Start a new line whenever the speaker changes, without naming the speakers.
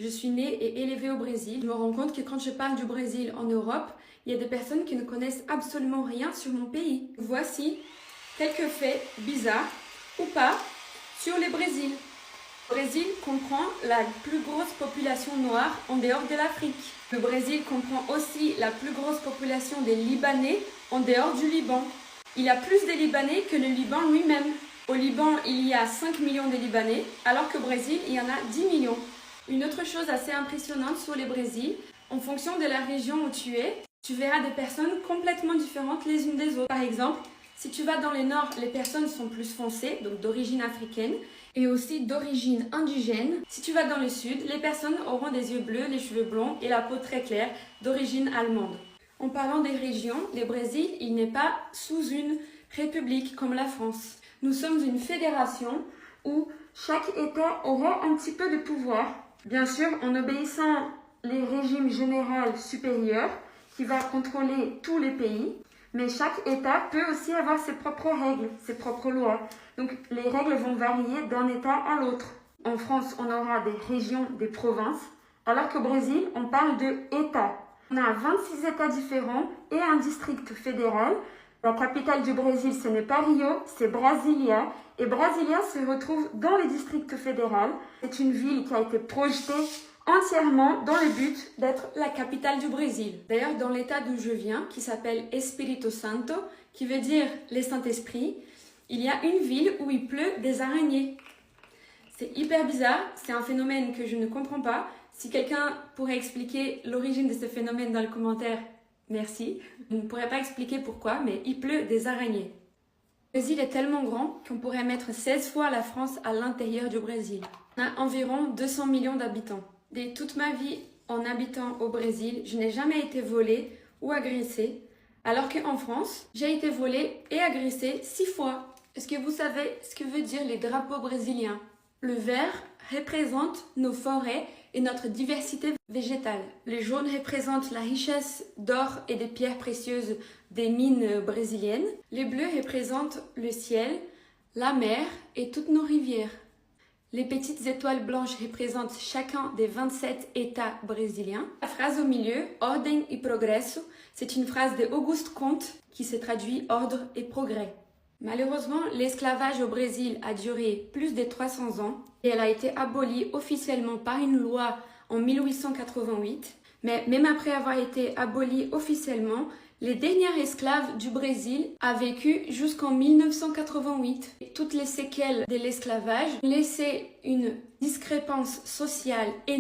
Je suis née et élevée au Brésil. Je me rends compte que quand je parle du Brésil en Europe, il y a des personnes qui ne connaissent absolument rien sur mon pays. Voici quelques faits bizarres ou pas sur le Brésil. Le Brésil comprend la plus grosse population noire en dehors de l'Afrique. Le Brésil comprend aussi la plus grosse population des Libanais en dehors du Liban. Il y a plus de Libanais que le Liban lui-même. Au Liban, il y a 5 millions de Libanais, alors qu'au Brésil, il y en a 10 millions. Une autre chose assez impressionnante sur le Brésil, en fonction de la région où tu es, tu verras des personnes complètement différentes les unes des autres. Par exemple, si tu vas dans le nord, les personnes sont plus foncées, donc d'origine africaine, et aussi d'origine indigène. Si tu vas dans le sud, les personnes auront des yeux bleus, les cheveux blonds et la peau très claire, d'origine allemande. En parlant des régions, le Brésil, il n'est pas sous une république comme la France. Nous sommes une fédération où chaque État aura un petit peu de pouvoir. Bien sûr, en obéissant les régimes généraux supérieurs qui va contrôler tous les pays. Mais chaque État peut aussi avoir ses propres règles, ses propres lois. Donc les règles vont varier d'un État à l'autre. En France, on aura des régions, des provinces, alors qu'au Brésil, on parle de États. On a 26 États différents et un district fédéral. La capitale du Brésil, ce n'est pas Rio, c'est Brasilia. Et Brasilia se retrouve dans le district fédéral. C'est une ville qui a été projetée entièrement dans le but d'être la capitale du Brésil. D'ailleurs, dans l'état d'où je viens, qui s'appelle Espírito Santo, qui veut dire les Saint-Esprits, il y a une ville où il pleut des araignées. C'est hyper bizarre, c'est un phénomène que je ne comprends pas. Si quelqu'un pourrait expliquer l'origine de ce phénomène dans le commentaire, merci. Je ne pourrais pas expliquer pourquoi, mais il pleut des araignées. Le Brésil est tellement grand qu'on pourrait mettre 16 fois la France à l'intérieur du Brésil. On a environ 200 millions d'habitants. Dès toute ma vie en habitant au Brésil, je n'ai jamais été volée ou agressée, alors qu'en France, j'ai été volée et agressée 6 fois. Est-ce que vous savez ce que veut dire les drapeaux brésiliens? Le vert représente nos forêts et notre diversité végétale. Le jaune représente la richesse d'or et des pierres précieuses des mines brésiliennes. Les bleus représentent le ciel, la mer et toutes nos rivières. Les petites étoiles blanches représentent chacun des 27 États brésiliens. La phrase au milieu, Ordem e Progresso, c'est une phrase de Auguste Comte qui se traduit ordre et progrès. Malheureusement, l'esclavage au Brésil a duré plus de 300 ans et elle a été abolie officiellement par une loi en 1888. Mais même après avoir été abolie officiellement, les derniers esclaves du Brésil ont vécu jusqu'en 1988. Toutes les séquelles de l'esclavage laissaient une discrépance sociale énorme.